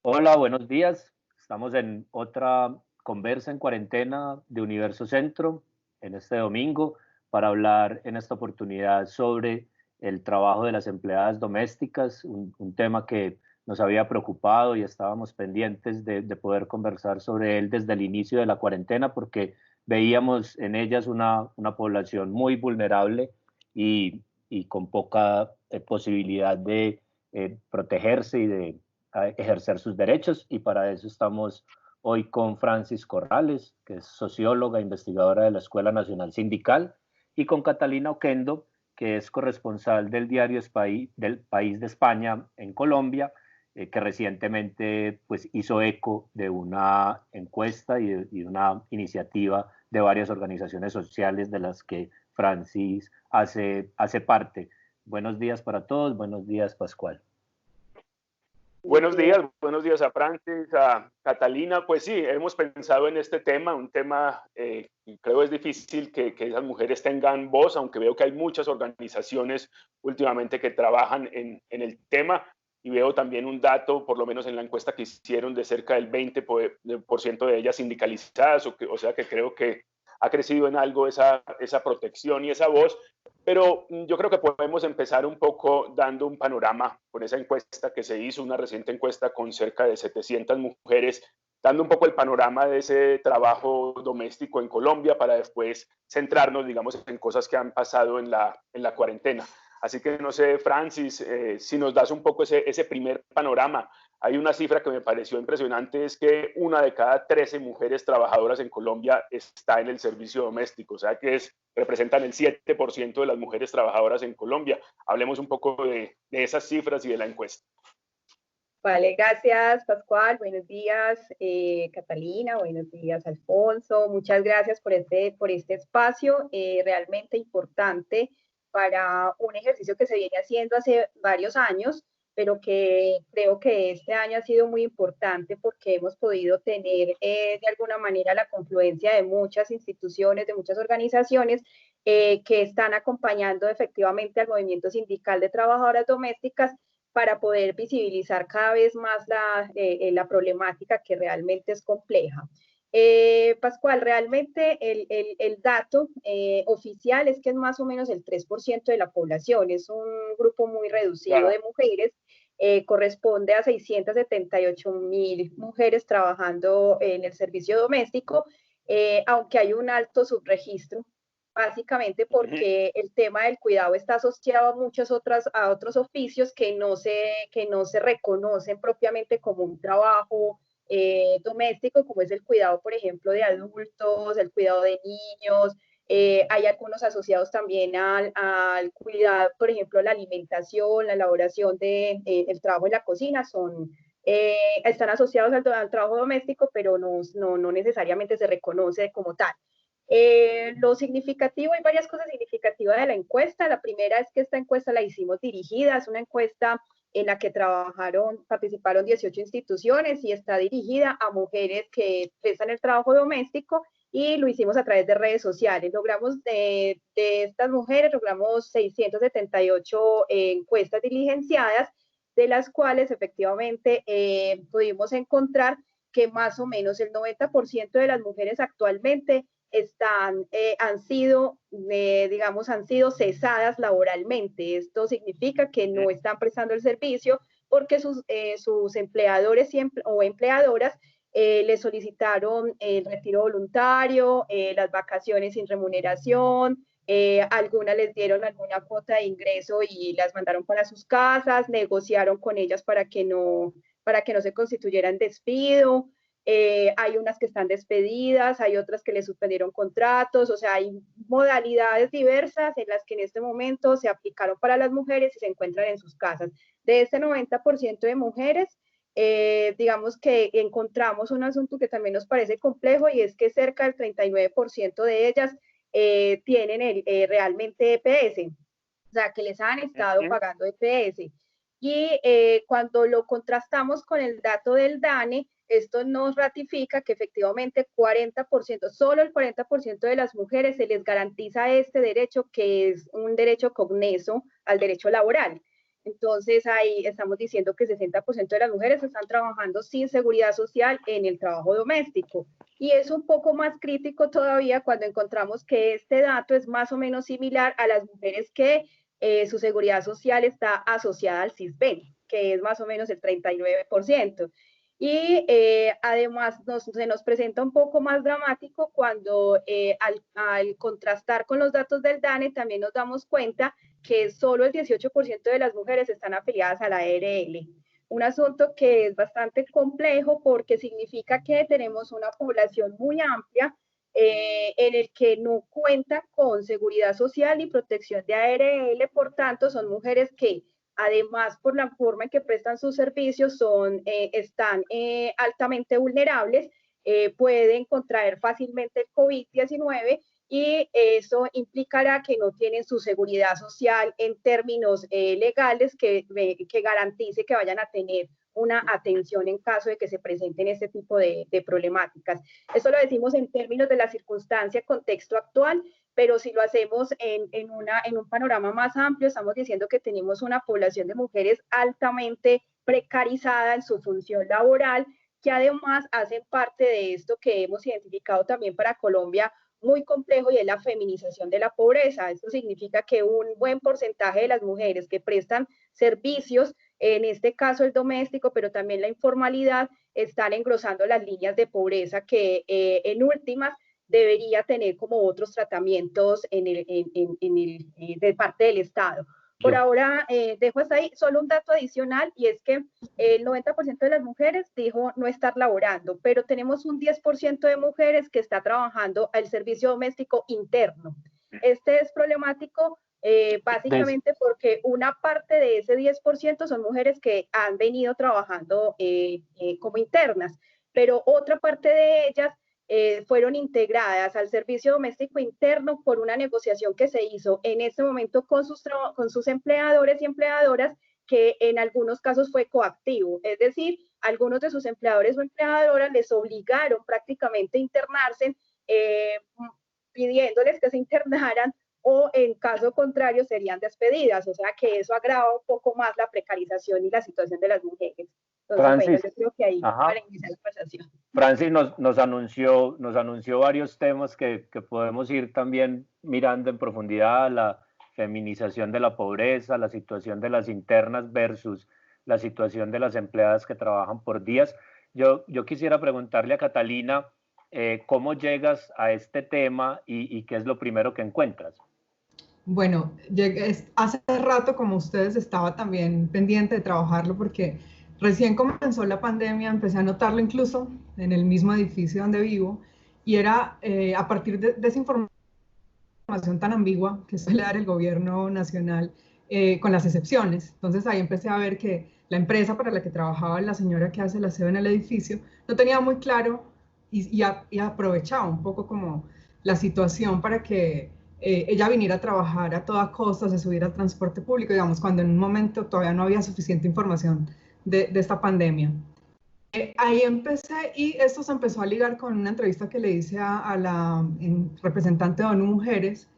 Hola, buenos días. Estamos en otra conversa en cuarentena de Universo Centro en este domingo para hablar en esta oportunidad sobre el trabajo de las empleadas domésticas, un tema que nos había preocupado y estábamos pendientes de poder conversar sobre él desde el inicio de la cuarentena porque veíamos en ellas una población muy vulnerable y con poca posibilidad de protegerse y de a ejercer sus derechos y para eso estamos hoy con Francis Corrales, que es socióloga, investigadora de la Escuela Nacional Sindical, y con Catalina Oquendo, que es corresponsal del diario del País de España en Colombia, que recientemente pues, hizo eco de una encuesta y una iniciativa de varias organizaciones sociales de las que Francis hace parte. Buenos días para todos, buenos días Pascual. Buenos días a Francis, a Catalina. Pues sí, hemos pensado en este tema, un tema y creo es difícil que esas mujeres tengan voz, aunque veo que hay muchas organizaciones últimamente que trabajan en el tema y veo también un dato, por lo menos en la encuesta que hicieron, de cerca del 20% de ellas sindicalizadas, o sea que creo que ha crecido en algo esa protección y esa voz. Pero yo creo que podemos empezar un poco dando un panorama con esa encuesta que se hizo, una reciente encuesta con cerca de 700 mujeres, dando un poco el panorama de ese trabajo doméstico en Colombia para después centrarnos, digamos, en cosas que han pasado en la cuarentena. Así que no sé, Francis, si nos das un poco ese primer panorama. Hay una cifra que me pareció impresionante, es que una de cada 13 mujeres trabajadoras en Colombia está en el servicio doméstico, o sea que representan el 7% de las mujeres trabajadoras en Colombia. Hablemos un poco de esas cifras y de la encuesta. Vale, gracias Pascual, buenos días Catalina, buenos días Alfonso, muchas gracias por este espacio realmente importante para un ejercicio que se viene haciendo hace varios años, pero que creo que este año ha sido muy importante porque hemos podido tener de alguna manera la confluencia de muchas instituciones, de muchas organizaciones que están acompañando efectivamente al movimiento sindical de trabajadoras domésticas para poder visibilizar cada vez más la problemática que realmente es compleja. Pascual, realmente el dato oficial es que es más o menos el 3% de la población, es un grupo muy reducido Claro. de mujeres, corresponde a 678.000 mujeres trabajando en el servicio doméstico, aunque hay un alto subregistro básicamente porque el tema del cuidado está asociado a a otros oficios que no se reconocen propiamente como un trabajo doméstico, como es el cuidado, por ejemplo, de adultos, el cuidado de niños. Hay algunos asociados también al cuidado, por ejemplo, la alimentación, la elaboración el trabajo en la cocina, están asociados al trabajo doméstico, pero no necesariamente se reconoce como tal. Lo significativo, hay varias cosas significativas de la encuesta. La primera es que esta encuesta la hicimos dirigida, es una encuesta en la que participaron 18 instituciones y está dirigida a mujeres que prestan el trabajo doméstico y lo hicimos a través de redes sociales. Logramos de estas mujeres, logramos 678 encuestas diligenciadas, de las cuales efectivamente pudimos encontrar que más o menos el 90% de las mujeres actualmente han sido cesadas laboralmente. Esto significa que no están prestando el servicio porque sus empleadores o empleadoras les solicitaron el retiro voluntario, las vacaciones sin remuneración, algunas les dieron alguna cuota de ingreso y las mandaron para sus casas, negociaron con ellas para que no se constituyera en despido. Hay unas que están despedidas, hay otras que le suspendieron contratos, o sea, hay modalidades diversas en las que en este momento se aplicaron para las mujeres y se encuentran en sus casas. De este 90% de mujeres, digamos que encontramos un asunto que también nos parece complejo y es que cerca del 39% de ellas tienen realmente EPS, o sea, que les han estado pagando EPS. Y cuando lo contrastamos con el dato del DANE, esto nos ratifica que efectivamente 40%, solo el 40% de las mujeres se les garantiza este derecho, que es un derecho cogneso al derecho laboral. Entonces ahí estamos diciendo que 60% de las mujeres están trabajando sin seguridad social en el trabajo doméstico. Y es un poco más crítico todavía cuando encontramos que este dato es más o menos similar a las mujeres que su seguridad social está asociada al CISBEN, que es más o menos el 39%. Y además se nos presenta un poco más dramático cuando al contrastar con los datos del DANE también nos damos cuenta que solo el 18% de las mujeres están afiliadas a la ARL. Un asunto que es bastante complejo porque significa que tenemos una población muy amplia en el que no cuenta con seguridad social y protección de ARL, por tanto son mujeres que además por la forma en que prestan sus servicios están altamente vulnerables, pueden contraer fácilmente el COVID-19 y eso implicará que no tienen su seguridad social en términos legales que garantice que vayan a tener una atención en caso de que se presenten este tipo de problemáticas. Eso lo decimos en términos de la circunstancia, contexto actual, pero si lo hacemos en un panorama más amplio, estamos diciendo que tenemos una población de mujeres altamente precarizada en su función laboral, que además hacen parte de esto que hemos identificado también para Colombia muy complejo, y es la feminización de la pobreza. Esto significa que un buen porcentaje de las mujeres que prestan servicios, en este caso el doméstico, pero también la informalidad, están engrosando las líneas de pobreza que en últimas debería tener como otros tratamientos de parte del Estado. Por ahora dejo hasta ahí. Solo un dato adicional, y es que el 90% de las mujeres dijo no estar laborando, pero tenemos un 10% de mujeres que está trabajando al servicio doméstico interno. Este es problemático básicamente porque una parte de ese 10% son mujeres que han venido trabajando como internas, pero otra parte de ellas fueron integradas al servicio doméstico interno por una negociación que se hizo en ese momento con sus empleadores y empleadoras, que en algunos casos fue coactivo, es decir, algunos de sus empleadores o empleadoras les obligaron prácticamente a internarse, pidiéndoles que se internaran, o en caso contrario serían despedidas, o sea que eso agrava un poco más la precarización y la situación de las mujeres. Entonces, Francis, bueno, yo creo que ahí para iniciar la conversación. Francis nos anunció varios temas que podemos ir también mirando en profundidad: la feminización de la pobreza, la situación de las internas versus la situación de las empleadas que trabajan por días. Yo quisiera preguntarle a Catalina, ¿cómo llegas a este tema y qué es lo primero que encuentras? Bueno, hace rato, como ustedes, estaba también pendiente de trabajarlo porque recién comenzó la pandemia, empecé a notarlo incluso en el mismo edificio donde vivo, y era a partir de esa información tan ambigua que suele dar el gobierno nacional, con las excepciones. Entonces ahí empecé a ver que la empresa para la que trabajaba la señora que hace el aseo en el edificio no tenía muy claro y aprovechaba un poco como la situación para que ella viniera a trabajar a toda costa, se subiera al transporte público, digamos, cuando en un momento todavía no había suficiente información de esta pandemia. Ahí empecé, y esto se empezó a ligar con una entrevista que le hice a la representante de ONU Mujeres.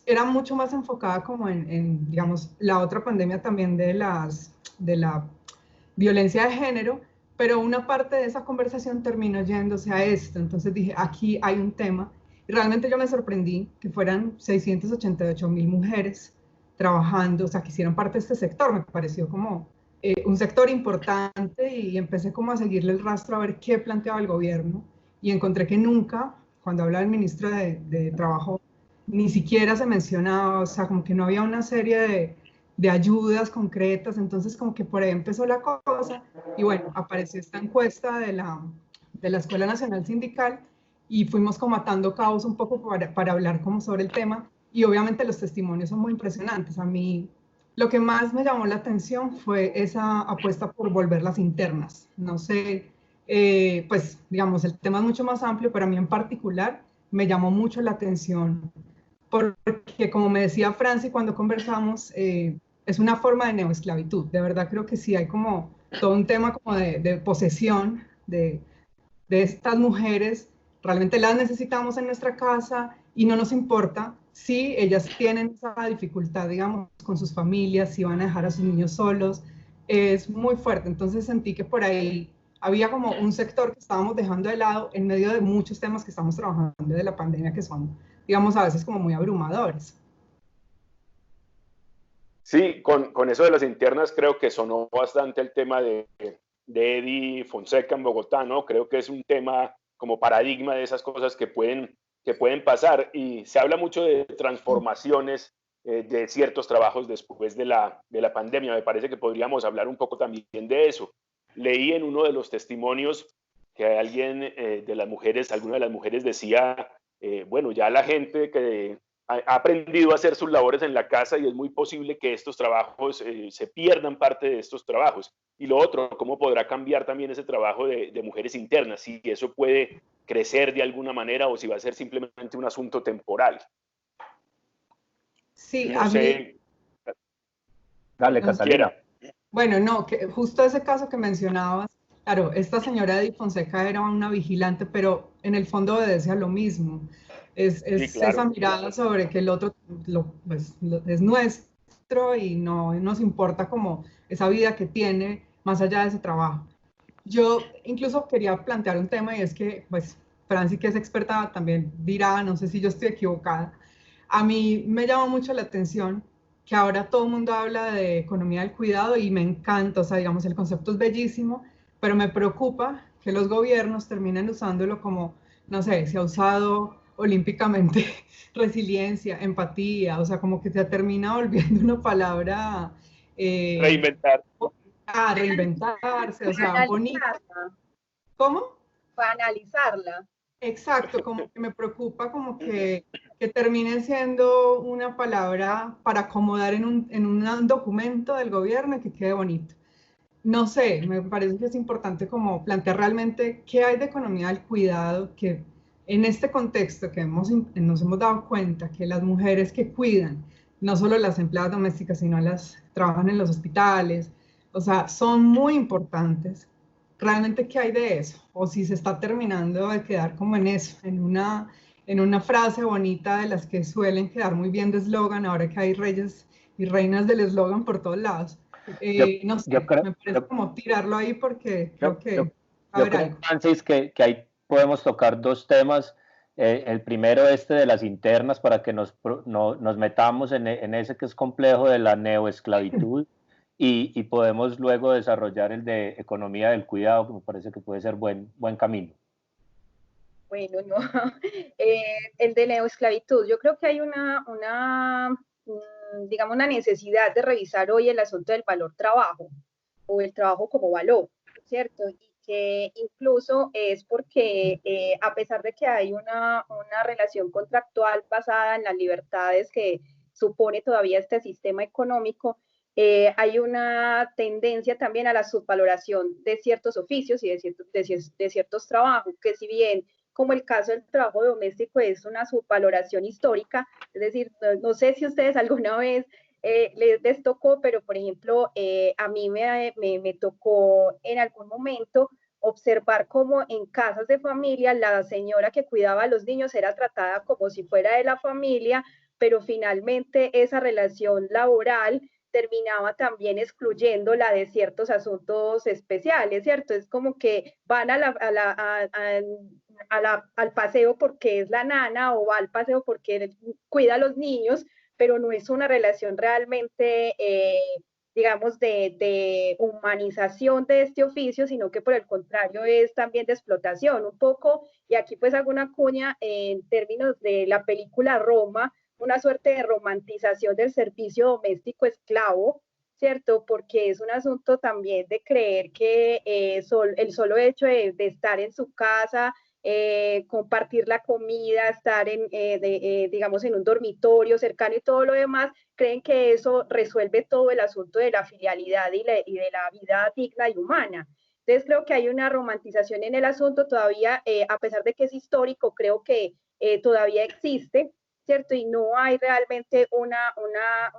Era mucho más enfocada como en, digamos, la otra pandemia también de la violencia de género, pero una parte de esa conversación terminó yéndose a esto. Entonces dije, aquí hay un tema. Y realmente yo me sorprendí que fueran 688,000 mujeres trabajando, o sea, que hicieran parte de este sector. Me pareció como un sector importante, y empecé como a seguirle el rastro a ver qué planteaba el gobierno, y encontré que nunca, cuando habla el ministro de Trabajo, ni siquiera se mencionaba, o sea, como que no había una serie de ayudas concretas. Entonces como que por ahí empezó la cosa, y bueno, apareció esta encuesta de la Escuela Nacional Sindical, y fuimos como atando cabos un poco para hablar como sobre el tema, y obviamente los testimonios son muy impresionantes. A mí lo que más me llamó la atención fue esa apuesta por volverlas internas. No sé, pues digamos, el tema es mucho más amplio, pero a mí en particular me llamó mucho la atención, porque como me decía Franci cuando conversamos, es una forma de neoesclavitud. De verdad creo que sí hay como todo un tema como de posesión de estas mujeres. Realmente las necesitamos en nuestra casa, y no nos importa si ellas tienen esa dificultad, digamos, con sus familias, si van a dejar a sus niños solos, es muy fuerte. Entonces sentí que por ahí había como un sector que estábamos dejando de lado en medio de muchos temas que estamos trabajando de la pandemia que son, digamos, a veces como muy abrumadores. Sí, con eso de las internas creo que sonó bastante el tema de Eddie Fonseca en Bogotá, ¿no? Creo que es un tema como paradigma de esas cosas que pueden pasar, y se habla mucho de transformaciones de ciertos trabajos después de la pandemia. Me parece que podríamos hablar un poco también de eso. Leí en uno de los testimonios que alguien de las mujeres, alguna de las mujeres decía, bueno, ya la gente que ha aprendido a hacer sus labores en la casa y es muy posible que estos trabajos se pierdan parte de estos trabajos. Y lo otro, ¿cómo podrá cambiar también ese trabajo de mujeres internas? Si eso puede crecer de alguna manera o si va a ser simplemente un asunto temporal. Sí, no sé. Dale, Catalina. Bueno, no, que justo ese caso que mencionabas, claro, esta señora Edith Fonseca era una vigilante, pero en el fondo obedece a lo mismo. Es Sí, claro. esa mirada sobre que el otro pues, es nuestro y no nos importa como esa vida que tiene más allá de ese trabajo. Yo incluso quería plantear un tema y es que, pues, Franci, que es experta, también dirá, no sé si yo estoy equivocada. A mí me llama mucho la atención que ahora todo el mundo habla de economía del cuidado y me encanta, o sea, digamos, el concepto es bellísimo, pero me preocupa que los gobiernos terminen usándolo como, no sé, se ha usado olímpicamente resiliencia, empatía, o sea, como que se termina volviendo una palabra... Reinventar. A reinventarse, o sea, bonita. ¿Cómo? Para analizarla. Exacto, como que me preocupa como que termine siendo una palabra para acomodar en un documento del gobierno y que quede bonito. No sé, me parece que es importante como plantear realmente qué hay de economía del cuidado, que en este contexto que nos hemos dado cuenta que las mujeres que cuidan, no solo las empleadas domésticas, sino las que trabajan en los hospitales, o sea, son muy importantes. ¿Realmente qué hay de eso? O si se está terminando de quedar como en eso, en una frase bonita de las que suelen quedar muy bien de eslogan, ahora que hay reyes y reinas del eslogan por todos lados. No sé, me parece como tirarlo ahí porque creo que va a haber algo. Francis, que ahí podemos tocar dos temas. El primero, este de las internas, para que nos metamos en ese que es complejo de la neoesclavitud, y podemos luego desarrollar el de economía del cuidado, que me parece que puede ser buen camino. Bueno, no. El de neoesclavitud, yo creo que hay digamos, una necesidad de revisar hoy el asunto del valor trabajo o el trabajo como valor, ¿cierto? Y que incluso es porque a pesar de que hay una relación contractual basada en las libertades que supone todavía este sistema económico, hay una tendencia también a la subvaloración de ciertos oficios y de ciertos trabajos, que si bien como el caso del trabajo doméstico es una subvaloración histórica, es decir, no sé si ustedes alguna vez les tocó, pero por ejemplo, a mí me tocó en algún momento observar cómo en casas de familia la señora que cuidaba a los niños era tratada como si fuera de la familia, pero finalmente esa relación laboral terminaba también excluyéndola de ciertos asuntos especiales, ¿cierto? Es como que van al paseo porque es la nana o va al paseo porque cuida a los niños, pero no es una relación realmente, digamos, de humanización de este oficio, sino que por el contrario es también de explotación un poco, y aquí pues hago una cuña en términos de la película Roma, una suerte de romantización del servicio doméstico esclavo, ¿cierto? Porque es un asunto también de creer que el solo hecho de estar en su casa, compartir la comida, estar digamos, en un dormitorio cercano y todo lo demás, creen que eso resuelve todo el asunto de la filialidad y de la vida digna y humana. Entonces creo que hay una romantización en el asunto todavía, a pesar de que es histórico, creo que todavía existe, ¿cierto? Y no hay realmente un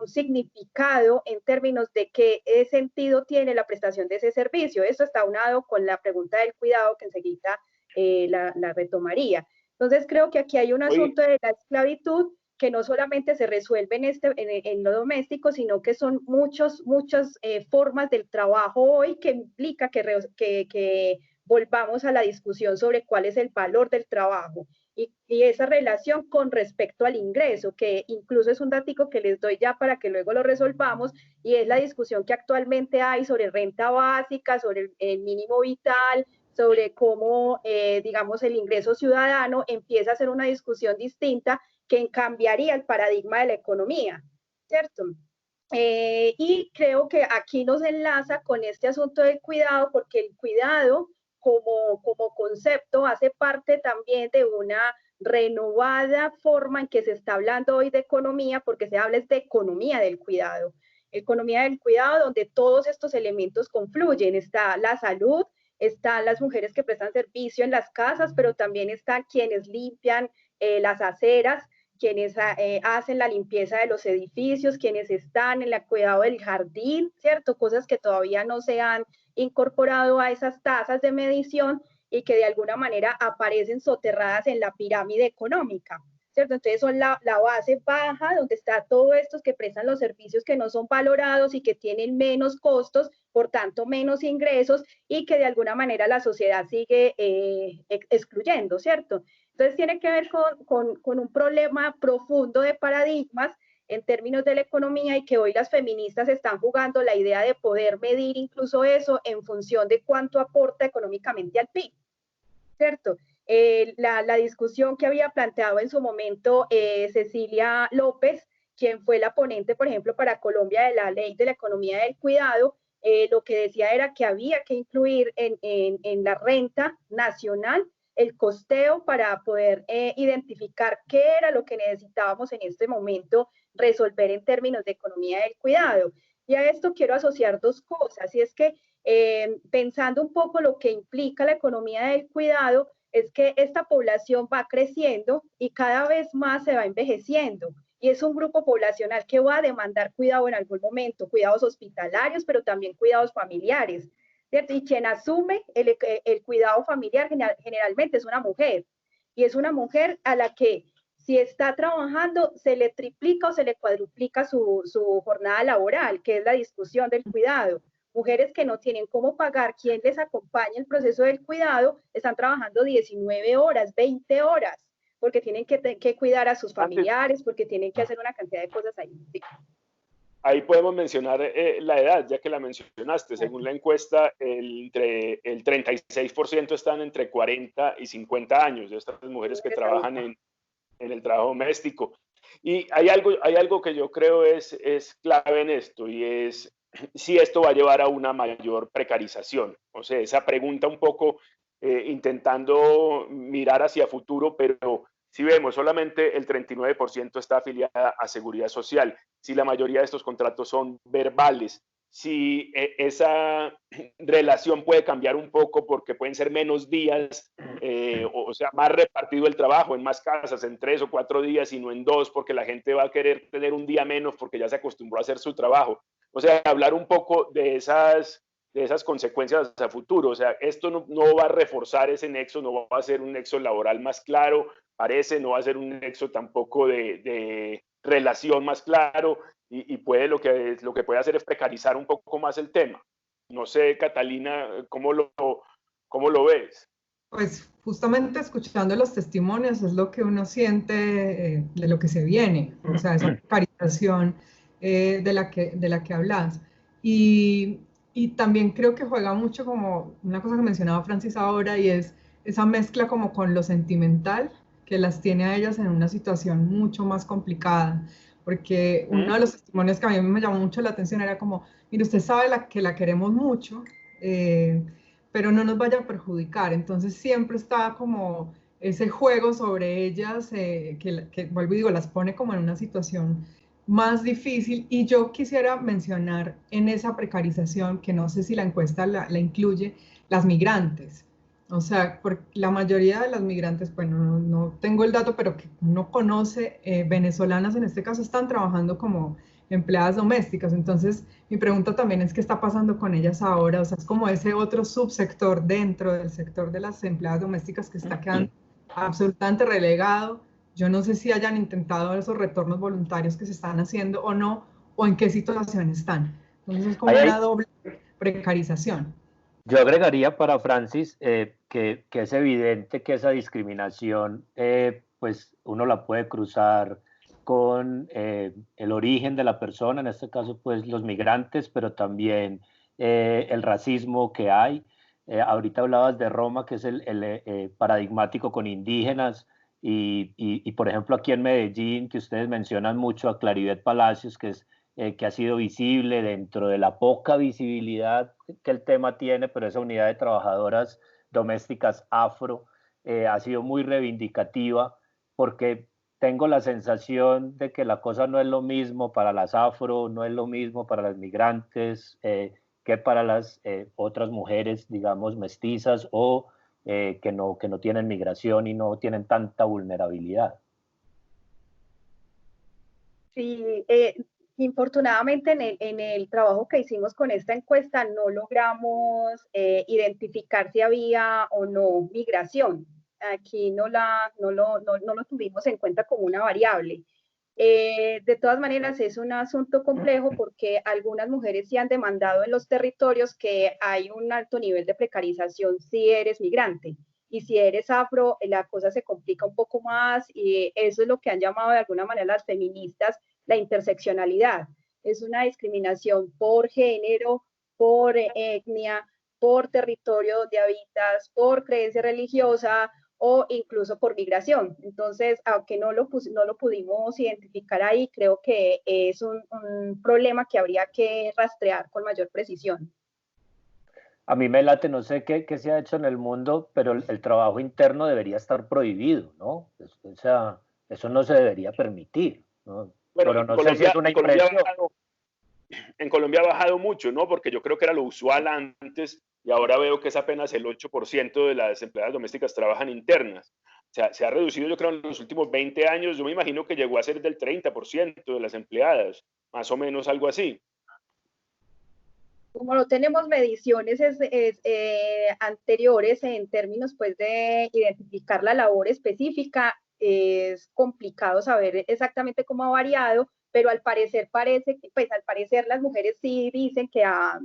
significado en términos de qué sentido tiene la prestación de ese servicio. Esto está unado con la pregunta del cuidado que enseguida la retomaría. Entonces creo que aquí hay un asunto de la esclavitud que no solamente se resuelve en lo doméstico, sino que son muchas formas del trabajo hoy que implica que volvamos a la discusión sobre cuál es el valor del trabajo y esa relación con respecto al ingreso, que incluso es un datico que les doy ya para que luego lo resolvamos, y es la discusión que actualmente hay sobre renta básica, sobre el mínimo vital, sobre cómo, digamos, el ingreso ciudadano empieza a ser una discusión distinta que cambiaría el paradigma de la economía, ¿cierto? Y creo que aquí nos enlaza con este asunto del cuidado, porque el cuidado como concepto hace parte también de una renovada forma en que se está hablando hoy de economía, porque se habla de economía del cuidado donde todos estos elementos confluyen. Está la salud, están las mujeres que prestan servicio en las casas, pero también están quienes limpian las aceras, quienes hacen la limpieza de los edificios, quienes están en el cuidado del jardín, ¿cierto? Cosas que todavía no se han incorporado a esas tasas de medición y que de alguna manera aparecen soterradas en la pirámide económica, ¿cierto? Entonces son la base baja, donde está todos estos que prestan los servicios que no son valorados y que tienen menos costos, por tanto menos ingresos, y que de alguna manera la sociedad sigue excluyendo, ¿cierto? Entonces tiene que ver con un problema profundo de paradigmas en términos de la economía, y que hoy las feministas están jugando la idea de poder medir incluso eso en función de cuánto aporta económicamente al PIB, ¿cierto? La discusión que había planteado en su momento Cecilia López, quien fue la ponente, por ejemplo, para Colombia de la ley de la economía del cuidado, lo que decía era que había que incluir en la renta nacional el costeo para poder identificar qué era lo que necesitábamos en este momento resolver en términos de economía del cuidado. Y a esto quiero asociar dos cosas, y es que pensando un poco lo que implica la economía del cuidado, es que esta población va creciendo y cada vez más se va envejeciendo. Y es un grupo poblacional que va a demandar cuidado en algún momento, cuidados hospitalarios, pero también cuidados familiares, ¿cierto? Y quien asume el cuidado familiar generalmente es una mujer. Y es una mujer a la que, si está trabajando, se le triplica o se le cuadruplica su jornada laboral, que es la discusión del cuidado. Mujeres que no tienen cómo pagar quien les acompañe el proceso del cuidado, están trabajando 19 horas, 20 horas, porque tienen que cuidar a sus familiares, porque tienen que hacer una cantidad de cosas ahí. Sí. Ahí podemos mencionar la edad, ya que la mencionaste. Según la encuesta, el 36% están entre 40 y 50 años de estas mujeres que trabajan en el trabajo doméstico. Y hay algo que yo creo es clave en esto, y es si esto va a llevar a una mayor precarización. O sea, esa pregunta un poco intentando mirar hacia futuro, pero si vemos, solamente el 39% está afiliada a Seguridad Social. Si la mayoría de estos contratos son verbales, si esa relación puede cambiar un poco porque pueden ser menos días, o sea, más repartido el trabajo en más casas, en 3 o 4 días y no en 2, porque la gente va a querer tener un día menos porque ya se acostumbró a hacer su trabajo. O sea, hablar un poco de esas consecuencias a futuro. O sea, esto no va a reforzar ese nexo, no va a ser un nexo laboral más claro, parece, no va a ser un nexo tampoco de relación más claro, y puede lo que puede hacer es precarizar un poco más el tema. No sé, Catalina, ¿cómo lo ves? Pues justamente escuchando los testimonios es lo que uno siente de lo que se viene, o sea, esa precarización de la que hablas. Y también creo que juega mucho como una cosa que mencionaba Francis ahora, y es esa mezcla como con lo sentimental, que las tiene a ellas en una situación mucho más complicada, porque uno de los testimonios que a mí me llamó mucho la atención era como, mire, usted sabe que la queremos mucho, pero no nos vaya a perjudicar. Entonces siempre está como ese juego sobre ellas, que vuelvo y digo, las pone como en una situación más difícil. Y yo quisiera mencionar en esa precarización, que no sé si la encuesta la incluye, las migrantes. O sea, la mayoría de las migrantes, bueno, no tengo el dato, pero que uno conoce, venezolanas en este caso, están trabajando como empleadas domésticas. Entonces, mi pregunta también es qué está pasando con ellas ahora. O sea, es como ese otro subsector dentro del sector de las empleadas domésticas que está quedando absolutamente relegado. Yo no sé si hayan intentado esos retornos voluntarios que se están haciendo o no, o en qué situación están. Entonces es como una doble precarización. Yo agregaría para Francis que es evidente que esa discriminación, pues uno la puede cruzar con el origen de la persona, en este caso pues los migrantes, pero también el racismo que hay. Ahorita hablabas de Roma, que es el paradigmático con indígenas, y por ejemplo aquí en Medellín, que ustedes mencionan mucho a Claribet Palacios, que ha sido visible dentro de la poca visibilidad que el tema tiene, pero esa unidad de trabajadoras domésticas afro ha sido muy reivindicativa, porque tengo la sensación de que la cosa no es lo mismo para las afro, no es lo mismo para las migrantes que para las otras mujeres, digamos, mestizas o que no tienen migración y no tienen tanta vulnerabilidad. Sí, infortunadamente en el trabajo que hicimos con esta encuesta no logramos identificar si había o no migración. Aquí no lo tuvimos en cuenta como una variable. De todas maneras, es un asunto complejo porque algunas mujeres sí han demandado en los territorios que hay un alto nivel de precarización si eres migrante. Y si eres afro, la cosa se complica un poco más y eso es lo que han llamado de alguna manera las feministas la interseccionalidad. Es una discriminación por género, por etnia, por territorio donde habitas, por creencia religiosa o incluso por migración. Entonces, aunque no lo pudimos identificar ahí, creo que es un problema que habría que rastrear con mayor precisión. A mí me late, no sé qué se ha hecho en el mundo, pero el trabajo interno debería estar prohibido, ¿no? O sea, eso no se debería permitir, ¿no? Bueno, pero no sé si es una impresión. En Colombia ha bajado mucho, ¿no? Porque yo creo que era lo usual antes y ahora veo que es apenas el 8% de las empleadas domésticas trabajan internas. O sea, se ha reducido, yo creo, en los últimos 20 años. Yo me imagino que llegó a ser del 30% de las empleadas, más o menos algo así. Como no tenemos mediciones anteriores en términos pues, de identificar la labor específica, es complicado saber exactamente cómo ha variado, pero al parecer al parecer las mujeres sí dicen que ha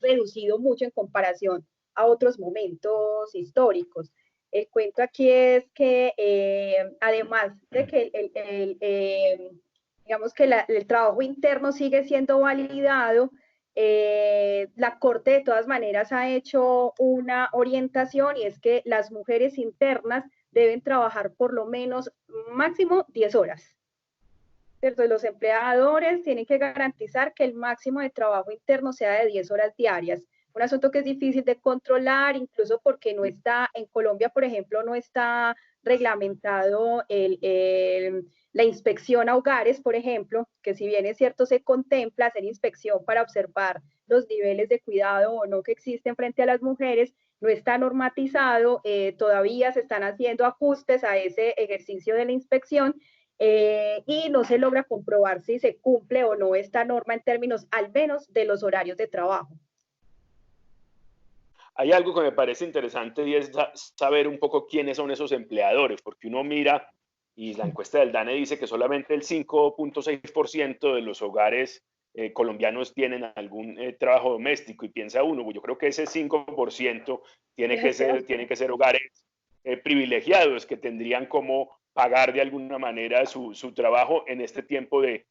reducido mucho en comparación a otros momentos históricos. El cuento aquí es que además de que digamos que el trabajo interno sigue siendo validado, la Corte de todas maneras ha hecho una orientación y es que las mujeres internas deben trabajar por lo menos máximo 10 horas. ¿Cierto? Los empleadores tienen que garantizar que el máximo de trabajo interno sea de 10 horas diarias. Un asunto que es difícil de controlar, incluso porque no está, en Colombia, por ejemplo, no está reglamentado la inspección a hogares, por ejemplo, que si bien es cierto se contempla hacer inspección para observar los niveles de cuidado o no que existen frente a las mujeres, no está normatizado, todavía se están haciendo ajustes a ese ejercicio de la inspección y no se logra comprobar si se cumple o no esta norma en términos al menos de los horarios de trabajo. Hay algo que me parece interesante y es saber un poco quiénes son esos empleadores, porque uno mira y la encuesta del DANE dice que solamente el 5.6% de los hogares colombianos tienen algún trabajo doméstico y piensa uno, yo creo que ese 5% tiene que ser hogares privilegiados que tendrían como pagar de alguna manera su trabajo en este tiempo de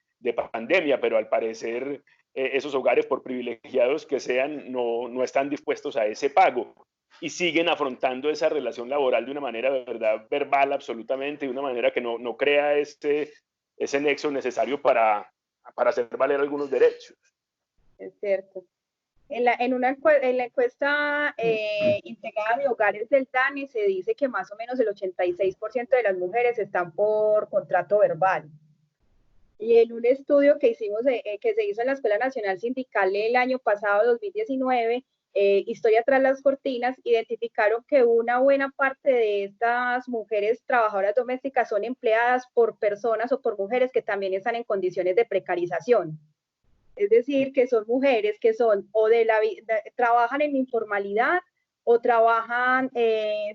pandemia, pero al parecer esos hogares, por privilegiados que sean, no están dispuestos a ese pago y siguen afrontando esa relación laboral de una manera, de verdad, verbal absolutamente, de una manera que no crea ese nexo necesario para hacer valer algunos derechos. Es cierto. En la encuesta integrada de hogares del DANE se dice que más o menos el 86% de las mujeres están por contrato verbal. Y en un estudio que hicimos, que se hizo en la Escuela Nacional Sindical el año pasado, 2019, Historia tras las cortinas, identificaron que una buena parte de estas mujeres trabajadoras domésticas son empleadas por personas o por mujeres que también están en condiciones de precarización. Es decir, que son mujeres que son o trabajan en informalidad o trabajan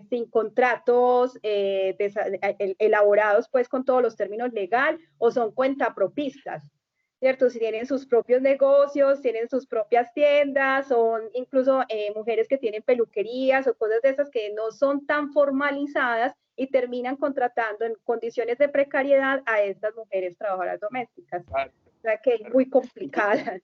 sin contratos elaborados pues con todos los términos legal, o son cuentapropistas, ¿cierto? Si tienen sus propios negocios, tienen sus propias tiendas, son incluso mujeres que tienen peluquerías o cosas de esas que no son tan formalizadas y terminan contratando en condiciones de precariedad a estas mujeres trabajadoras domésticas. O sea que es muy complicada.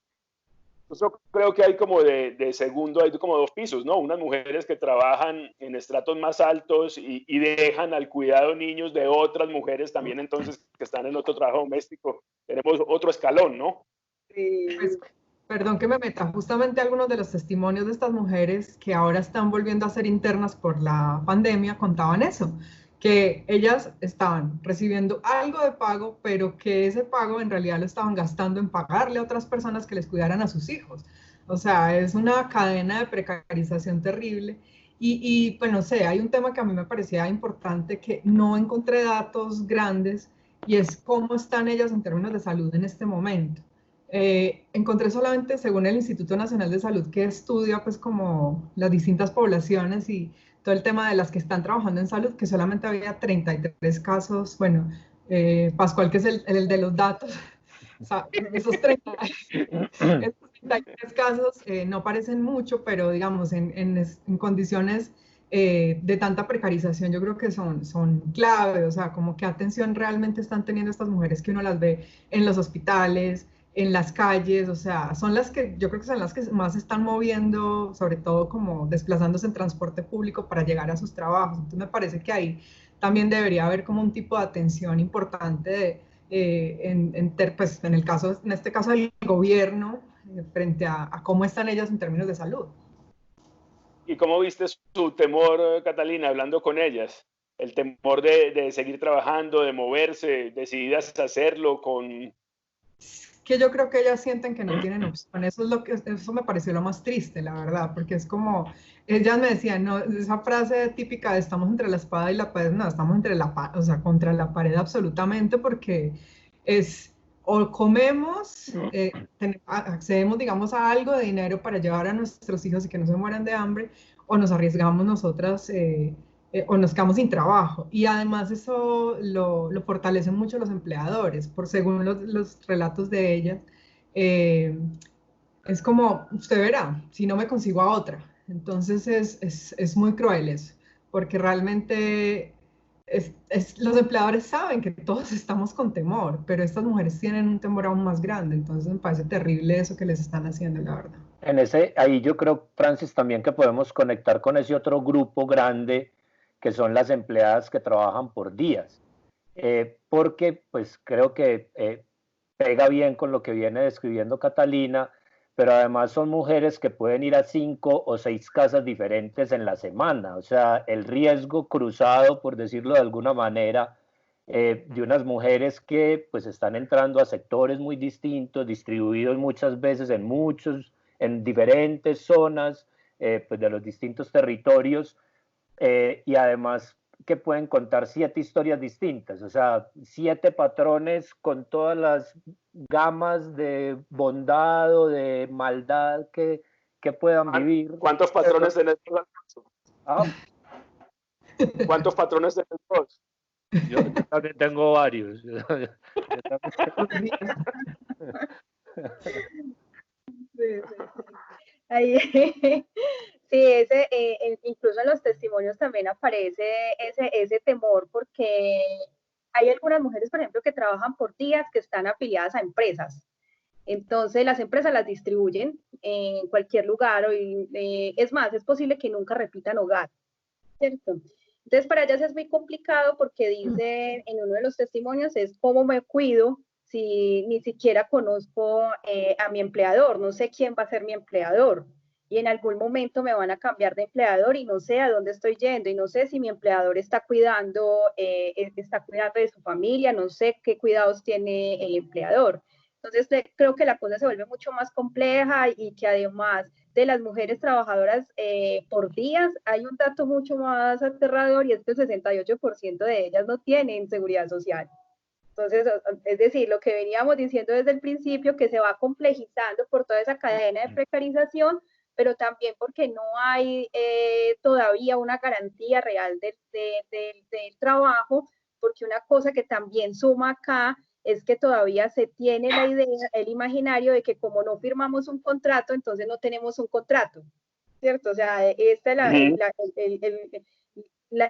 Yo creo que hay como de segundo, hay como dos pisos, ¿no? Unas mujeres que trabajan en estratos más altos y dejan al cuidado niños de otras mujeres también, entonces, que están en otro trabajo doméstico. Tenemos otro escalón, ¿no? Pues, perdón que me meta, justamente algunos de los testimonios de estas mujeres que ahora están volviendo a ser internas por la pandemia contaban eso, que ellas estaban recibiendo algo de pago, pero que ese pago en realidad lo estaban gastando en pagarle a otras personas que les cuidaran a sus hijos. O sea, es una cadena de precarización terrible. Y pues no sé, hay un tema que a mí me parecía importante que no encontré datos grandes y es cómo están ellas en términos de salud en este momento. Encontré solamente, según el Instituto Nacional de Salud, que estudia pues como las distintas poblaciones y todo el tema de las que están trabajando en salud, que solamente había 33 casos, bueno, Pascual, que es el de los datos, o sea, esos 33 casos no parecen mucho, pero digamos, en condiciones de tanta precarización, yo creo que son clave, o sea, como qué atención realmente están teniendo estas mujeres que uno las ve en los hospitales, en las calles, o sea, son las que yo creo que son las que más se están moviendo, sobre todo como desplazándose en transporte público para llegar a sus trabajos. Entonces me parece que ahí también debería haber como un tipo de atención importante de, pues, en este caso del gobierno, frente a cómo están ellas en términos de salud. ¿Y cómo viste su temor, Catalina, hablando con ellas? El temor de seguir trabajando, de moverse, decididas a hacerlo con... Que yo creo que ellas sienten que no tienen opción. Eso me pareció lo más triste, la verdad, porque es como, ellas me decían, no, esa frase típica de estamos entre la espada y la pared, no, estamos o sea, contra la pared absolutamente, porque es, o comemos, accedemos, digamos, a algo de dinero para llevar a nuestros hijos y que no se mueran de hambre, o nos arriesgamos nosotras, o nos quedamos sin trabajo. Y además eso lo fortalecen mucho los empleadores, por según los relatos de ellas. Es como, usted verá, si no me consigo a otra. Entonces es muy cruel eso, porque realmente los empleadores saben que todos estamos con temor, pero estas mujeres tienen un temor aún más grande, entonces me parece terrible eso que les están haciendo, la verdad. Ahí yo creo, Francis, también que podemos conectar con ese otro grupo grande que son las empleadas que trabajan por días, porque pues creo que pega bien con lo que viene describiendo Catalina, pero además son mujeres que pueden ir a 5 o 6 casas diferentes en la semana, o sea, el riesgo cruzado, por decirlo de alguna manera, de unas mujeres que pues están entrando a sectores muy distintos, distribuidos muchas veces en diferentes zonas pues de los distintos territorios, y además que pueden contar 7 historias distintas, o sea, 7 patrones con todas las gamas de bondad o de maldad que puedan vivir. ¿Cuántos patrones tenés? ¿Ah? ¿Cuántos patrones tenés vos? Yo también tengo varios. Sí, sí. Ahí, sí, incluso en los testimonios también aparece ese temor, porque hay algunas mujeres, por ejemplo, que trabajan por días, que están afiliadas a empresas. Entonces las empresas las distribuyen en cualquier lugar, es más, es posible que nunca repitan hogar, ¿cierto? Entonces para ellas es muy complicado porque dice en uno de los testimonios es cómo me cuido si ni siquiera conozco a mi empleador, no sé quién va a ser mi empleador y en algún momento me van a cambiar de empleador y no sé a dónde estoy yendo y no sé si mi empleador está cuidando de su familia, no sé qué cuidados tiene el empleador. Entonces creo que la cosa se vuelve mucho más compleja y que además de las mujeres trabajadoras por días, hay un dato mucho más aterrador y es que el 68% de ellas no tienen seguridad social. Entonces, es decir, lo que veníamos diciendo desde el principio, que se va complejizando por toda esa cadena de precarización, pero también porque no hay todavía una garantía real del trabajo, porque una cosa que también suma acá es que todavía se tiene la idea, el imaginario de que como no firmamos un contrato, entonces no tenemos un contrato, ¿cierto? O sea,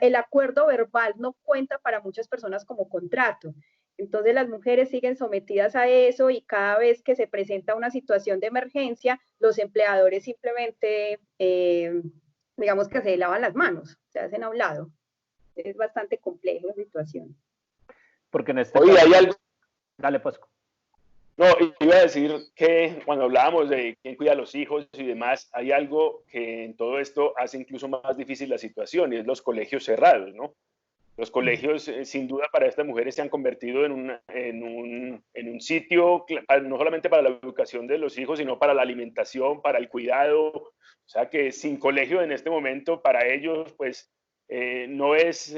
el acuerdo verbal no cuenta para muchas personas como contrato. Entonces las mujeres siguen sometidas a eso y cada vez que se presenta una situación de emergencia, los empleadores simplemente, digamos que se lavan las manos, se hacen a un lado. Es bastante compleja la situación. Porque en este Oye, caso... hay algo... Dale, Pascu. No, iba a decir que cuando hablábamos de quién cuida a los hijos y demás, hay algo que en todo esto hace incluso más difícil la situación y es los colegios cerrados, ¿no? Los colegios, sin duda, para estas mujeres se han convertido en un sitio, no solamente para la educación de los hijos, sino para la alimentación, para el cuidado. O sea que sin colegio en este momento, para ellos, pues, no es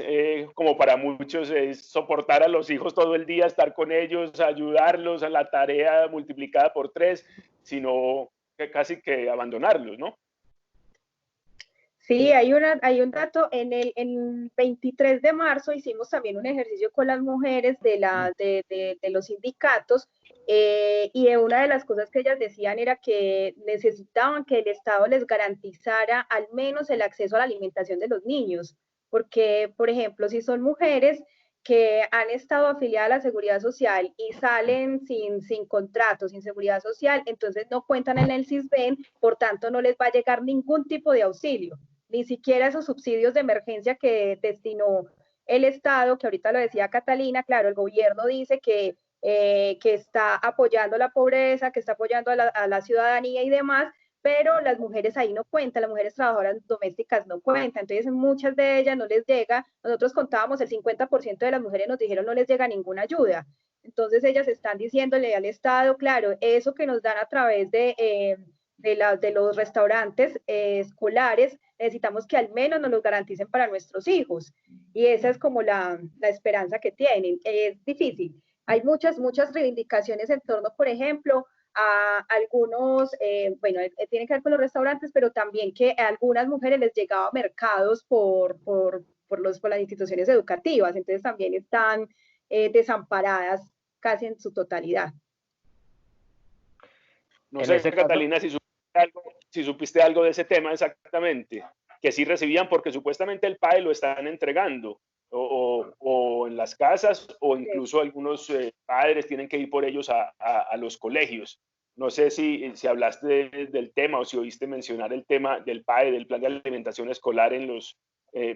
como para muchos, es soportar a los hijos todo el día, estar con ellos, ayudarlos a la tarea multiplicada por 3, sino que casi que abandonarlos, ¿no? Sí, hay un dato, en 23 de marzo hicimos también un ejercicio con las mujeres de los sindicatos y una de las cosas que ellas decían era que necesitaban que el Estado les garantizara al menos el acceso a la alimentación de los niños, porque, por ejemplo, si son mujeres que han estado afiliadas a la Seguridad Social y salen sin contrato, sin Seguridad Social, entonces no cuentan en el SISBEN, por tanto no les va a llegar ningún tipo de auxilio, ni siquiera esos subsidios de emergencia que destinó el Estado, que ahorita lo decía Catalina. Claro, el gobierno dice que está apoyando la pobreza, que está apoyando a la ciudadanía y demás, pero las mujeres ahí no cuentan, las mujeres trabajadoras domésticas no cuentan, entonces muchas de ellas no les llega, nosotros contábamos el 50% de las mujeres nos dijeron no les llega ninguna ayuda, entonces ellas están diciéndole al Estado, claro, eso que nos dan a través de los restaurantes escolares, necesitamos que al menos nos lo garanticen para nuestros hijos. Y esa es como la esperanza que tienen. Es difícil. Hay muchas reivindicaciones en torno, por ejemplo, a algunos, bueno, tiene que ver con los restaurantes, pero también que a algunas mujeres les llegaba a mercados por las instituciones educativas, entonces también están desamparadas casi en su totalidad. No sé, Catalina, si supiste algo de ese tema exactamente, que sí recibían porque supuestamente el PAE lo están entregando, o en las casas, o incluso algunos padres tienen que ir por ellos a los colegios. No sé si hablaste del tema o si oíste mencionar el tema del PAE, del Plan de Alimentación Escolar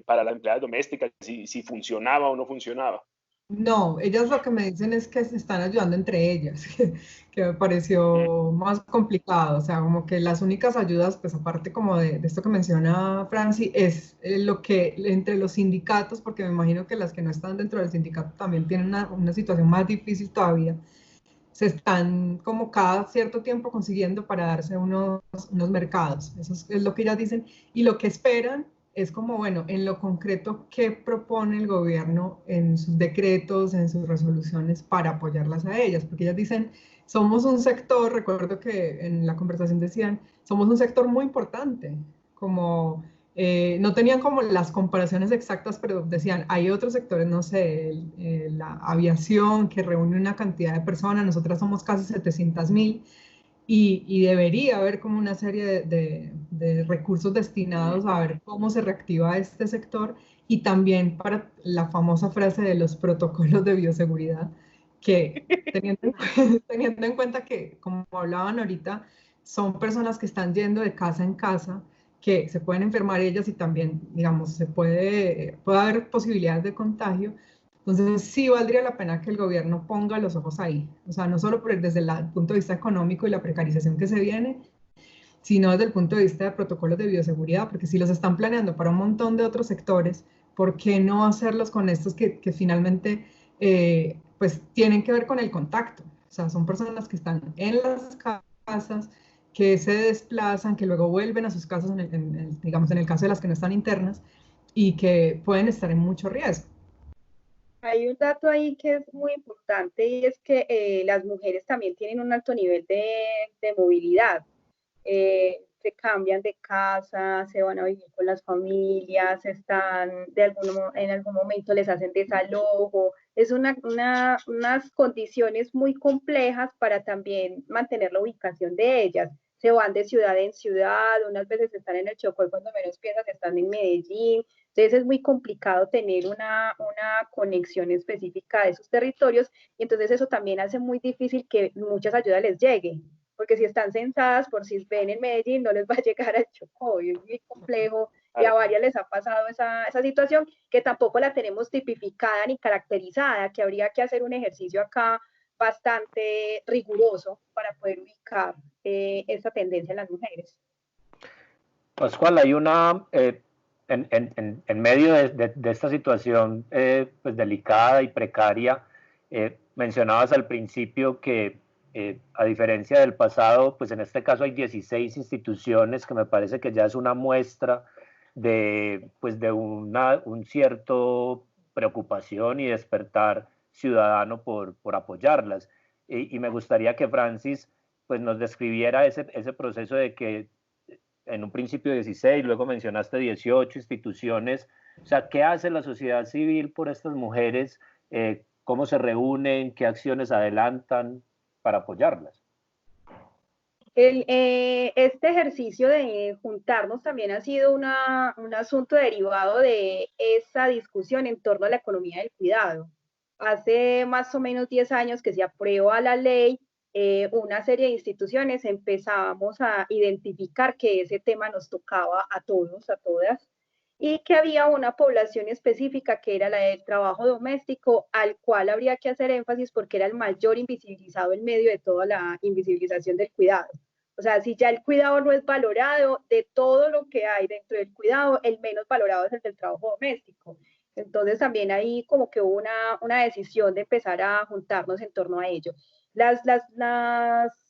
para las empleadas domésticas, si funcionaba o no funcionaba. No, ellas lo que me dicen es que se están ayudando entre ellas, que me pareció más complicado, o sea, como que las únicas ayudas, pues aparte como de esto que menciona Franci, es lo que entre los sindicatos, porque me imagino que las que no están dentro del sindicato también tienen una situación más difícil todavía, se están como cada cierto tiempo consiguiendo para darse unos mercados, eso es lo que ellas dicen, y lo que esperan es como, bueno, en lo concreto, ¿qué propone el gobierno en sus decretos, en sus resoluciones para apoyarlas a ellas? Porque ellas dicen, somos un sector, recuerdo que en la conversación decían, somos un sector muy importante, como no tenían como las comparaciones exactas, pero decían, hay otros sectores, no sé, la aviación que reúne una cantidad de personas, nosotras somos casi 700.000, y debería haber como una serie de recursos destinados a ver cómo se reactiva este sector y también para la famosa frase de los protocolos de bioseguridad, que teniendo en cuenta que, como hablaban ahorita, son personas que están yendo de casa en casa, que se pueden enfermar ellas y también, digamos, puede haber posibilidades de contagio. Entonces, sí valdría la pena que el gobierno ponga los ojos ahí, o sea, no solo desde el punto de vista económico y la precarización que se viene, sino desde el punto de vista de protocolos de bioseguridad, porque si los están planeando para un montón de otros sectores, ¿por qué no hacerlos con estos que finalmente pues tienen que ver con el contacto? O sea, son personas que están en las casas, que se desplazan, que luego vuelven a sus casas, digamos, en el caso de las que no están internas, y que pueden estar en mucho riesgo. Hay un dato ahí que es muy importante y es que las mujeres también tienen un alto nivel de movilidad. se cambian de casa, se van a vivir con las familias, en algún momento les hacen desalojo. Es unas condiciones muy complejas para también mantener la ubicación de ellas. Se van de ciudad en ciudad, unas veces están en el Chocó y cuando menos piensas están en Medellín. Entonces es muy complicado tener una conexión específica de esos territorios y entonces eso también hace muy difícil que muchas ayudas les lleguen, porque si están censadas por si ven en Medellín no les va a llegar al Chocó y es muy complejo y a varias les ha pasado esa situación que tampoco la tenemos tipificada ni caracterizada, que habría que hacer un ejercicio acá bastante riguroso para poder ubicar esta tendencia en las mujeres. Pascual, hay en medio de esta situación pues delicada y precaria, mencionabas al principio que a diferencia del pasado, pues en este caso hay 16 instituciones, que me parece que ya es una muestra de un cierto preocupación y despertar ciudadano por apoyarlas. Y me gustaría que Francis pues nos describiera ese proceso de que en un principio 16, luego mencionaste 18 instituciones. O sea, ¿qué hace la sociedad civil por estas mujeres? ¿Cómo se reúnen? ¿Qué acciones adelantan para apoyarlas? Este ejercicio de juntarnos también ha sido un asunto derivado de esa discusión en torno a la economía del cuidado. Hace más o menos 10 años que se aprueba la ley, una serie de instituciones empezamos a identificar que ese tema nos tocaba a todos, a todas, y que había una población específica que era la del trabajo doméstico, al cual habría que hacer énfasis porque era el mayor invisibilizado en medio de toda la invisibilización del cuidado. O sea, si ya el cuidado no es valorado, de todo lo que hay dentro del cuidado, el menos valorado es el del trabajo doméstico. Entonces también ahí como que hubo una decisión de empezar a juntarnos en torno a ello.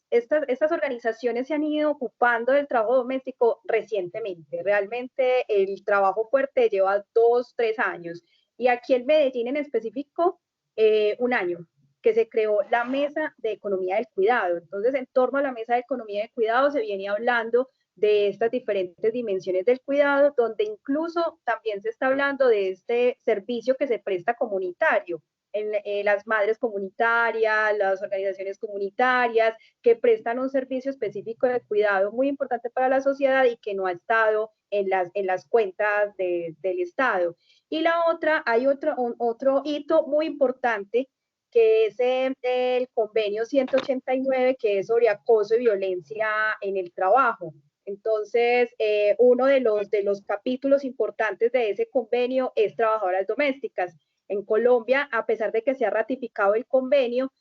Estas organizaciones se han ido ocupando del trabajo doméstico recientemente. Realmente el trabajo fuerte lleva 2, 3 años. Y aquí en Medellín en específico, 1 año, que se creó la Mesa de Economía del Cuidado. Entonces, en torno a la Mesa de Economía del Cuidado se viene hablando de estas diferentes dimensiones del cuidado, donde incluso también se está hablando de este servicio que se presta comunitario, en las madres comunitarias, las organizaciones comunitarias, que prestan un servicio específico de cuidado muy importante para la sociedad y que no ha estado en las cuentas del Estado. Y la otra, hay otro hito muy importante, que es el convenio 189, que es sobre acoso y violencia en el trabajo. Entonces, uno de los capítulos importantes de ese convenio es trabajadoras domésticas. En Colombia, a pesar de que se ha ratificado el convenio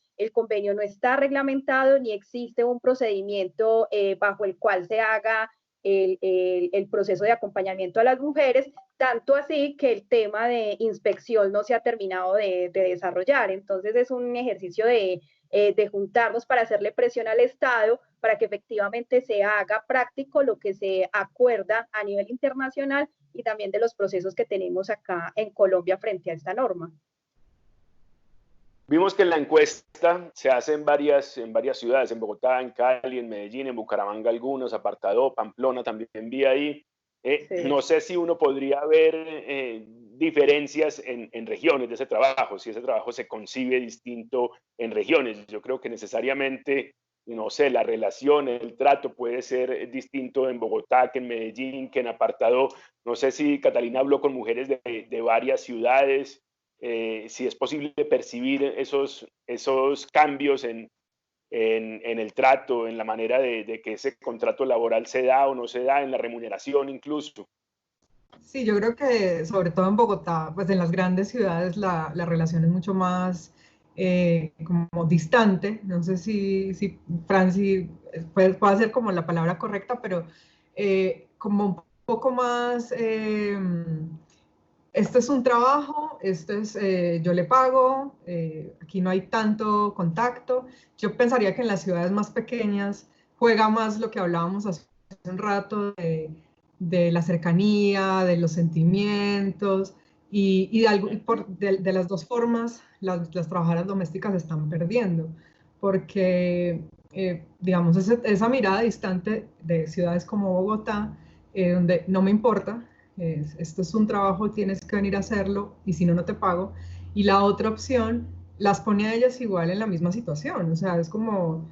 no está reglamentado ni existe un procedimiento bajo el cual se haga el proceso de acompañamiento a las mujeres, tanto así que el tema de inspección no se ha terminado de desarrollar. Entonces es un ejercicio de juntarnos para hacerle presión al Estado para que efectivamente se haga práctico lo que se acuerda a nivel internacional y también de los procesos que tenemos acá en Colombia frente a esta norma. Vimos que la encuesta se hace en varias ciudades, en Bogotá, en Cali, en Medellín, en Bucaramanga algunos, Apartadó, Pamplona también vi ahí. Sí. No sé si uno podría ver diferencias en regiones de ese trabajo, si ese trabajo se concibe distinto en regiones. Yo creo que necesariamente, no sé, la relación, el trato puede ser distinto en Bogotá que en Medellín, que en Apartadó. No sé si Catalina habló con mujeres de varias ciudades, si es posible percibir esos cambios en el trato, en la manera de que ese contrato laboral se da o no se da, en la remuneración incluso. Sí, yo creo que sobre todo en Bogotá, pues en las grandes ciudades la relación es mucho más como distante. No sé si Franci puede ser como la palabra correcta, pero como un poco más... Este es un trabajo, yo le pago, aquí no hay tanto contacto. Yo pensaría que en las ciudades más pequeñas juega más lo que hablábamos hace un rato de la cercanía, de los sentimientos, y de las dos formas las trabajadoras domésticas se están perdiendo, porque digamos, esa mirada distante de ciudades como Bogotá, donde no me importa, esto es un trabajo, tienes que venir a hacerlo y si no, no te pago. Y la otra opción las pone a ellas igual en la misma situación, o sea, es como,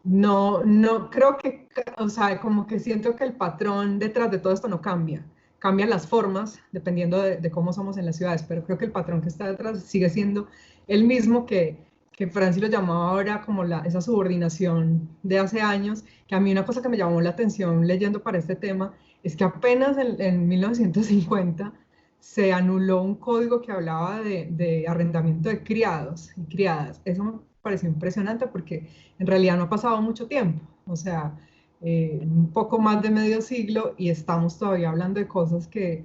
no creo que, o sea, como que siento que el patrón detrás de todo esto no cambia. Cambian las formas dependiendo de cómo somos en las ciudades, pero creo que el patrón que está detrás sigue siendo el mismo que Francis lo llamaba ahora como esa subordinación de hace años, que a mí una cosa que me llamó la atención leyendo para este tema es que apenas en 1950 se anuló un código que hablaba de arrendamiento de criados y criadas. Eso me pareció impresionante porque en realidad no ha pasado mucho tiempo, o sea, un poco más de medio siglo y estamos todavía hablando de cosas que,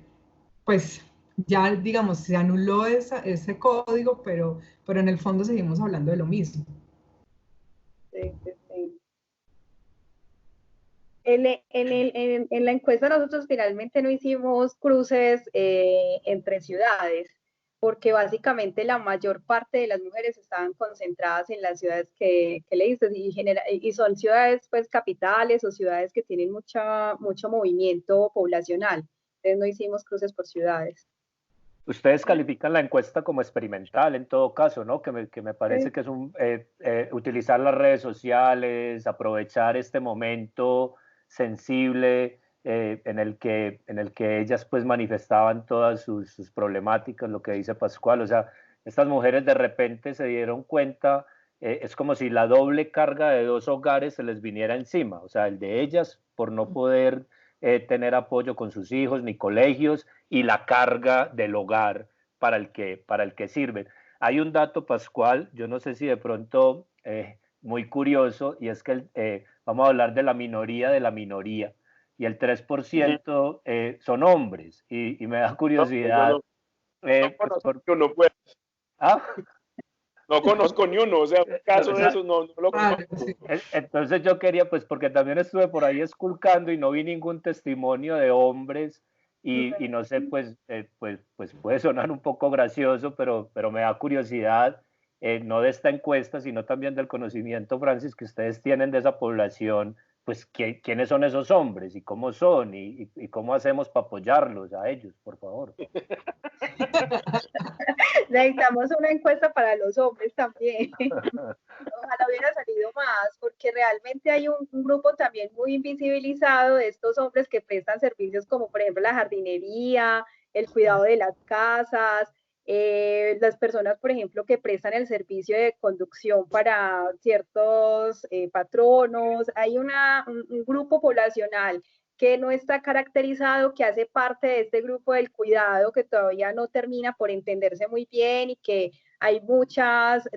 pues, ya, digamos, se anuló ese código, pero en el fondo seguimos hablando de lo mismo. Sí, sí, sí. En la encuesta nosotros finalmente no hicimos cruces entre ciudades, porque básicamente la mayor parte de las mujeres estaban concentradas en las ciudades que le dices, y son ciudades pues capitales o ciudades que tienen mucho movimiento poblacional. Entonces no hicimos cruces por ciudades. Ustedes califican la encuesta como experimental en todo caso, ¿no? Que me parece Sí. que es utilizar las redes sociales, aprovechar este momento sensible en el que ellas pues manifestaban todas sus problemáticas, lo que dice Pascual. O sea, estas mujeres de repente se dieron cuenta, es como si la doble carga de dos hogares se les viniera encima. O sea, el de ellas por no poder tener apoyo con sus hijos ni colegios, y la carga del hogar para el que sirven. Hay un dato, Pascual, yo no sé si de pronto muy curioso, y es que vamos a hablar de la minoría, y el 3% son hombres, y me da curiosidad. No Pues conozco ni uno, pues. ¿Ah? No conozco ni uno, o sea, un caso de esos no lo conozco. Sí. Entonces yo quería, pues porque también estuve por ahí esculcando y no vi ningún testimonio de hombres y no sé, pues puede sonar un poco gracioso, pero me da curiosidad, no de esta encuesta, sino también del conocimiento, Francis, que ustedes tienen de esa población, pues quiénes son esos hombres y cómo son y cómo hacemos para apoyarlos a ellos, por favor. Necesitamos una encuesta para los hombres también. Ojalá hubiera salido más, porque realmente hay un grupo también muy invisibilizado de estos hombres que prestan servicios como por ejemplo la jardinería, el cuidado de las casas, las personas por ejemplo que prestan el servicio de conducción para ciertos patronos. Hay un grupo poblacional que no está caracterizado, que hace parte de este grupo del cuidado, que todavía no termina por entenderse muy bien y que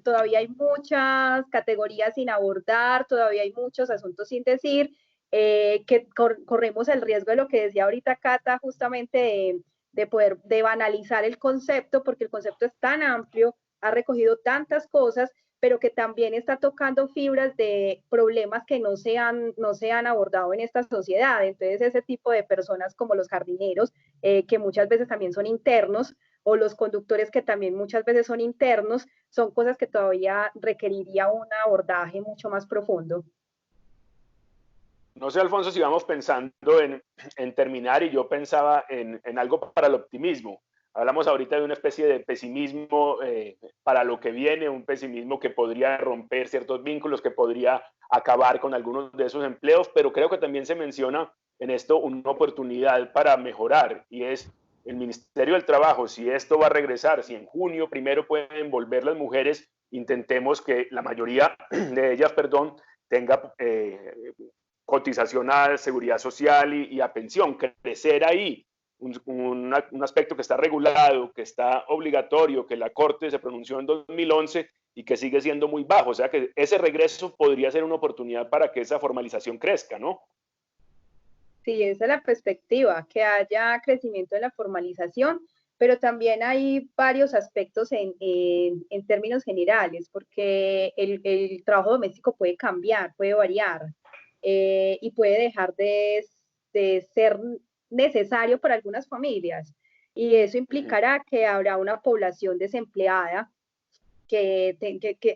todavía hay muchas categorías sin abordar, todavía hay muchos asuntos sin decir, que corremos el riesgo de lo que decía ahorita Cata, justamente de banalizar el concepto, porque el concepto es tan amplio, ha recogido tantas cosas, pero que también está tocando fibras de problemas que no se han abordado en esta sociedad. Entonces, ese tipo de personas como los jardineros, que muchas veces también son internos, o los conductores que también muchas veces son internos, son cosas que todavía requeriría un abordaje mucho más profundo. No sé, Alfonso, si vamos pensando en terminar, y yo pensaba en algo para el optimismo. Hablamos ahorita de una especie de pesimismo para lo que viene, un pesimismo que podría romper ciertos vínculos, que podría acabar con algunos de esos empleos, pero creo que también se menciona en esto una oportunidad para mejorar, y es el Ministerio del Trabajo. Si esto va a regresar, si en junio primero pueden volver las mujeres, intentemos que la mayoría de ellas, perdón, tenga cotización a seguridad social y a pensión, crecer ahí, un aspecto que está regulado, que está obligatorio, que la Corte se pronunció en 2011 y que sigue siendo muy bajo. O sea que ese regreso podría ser una oportunidad para que esa formalización crezca, ¿no? Sí, esa es la perspectiva, que haya crecimiento en la formalización, pero también hay varios aspectos en términos generales, porque el trabajo doméstico puede cambiar, puede variar, y puede dejar de ser necesario para algunas familias. Y eso implicará que habrá una población desempleada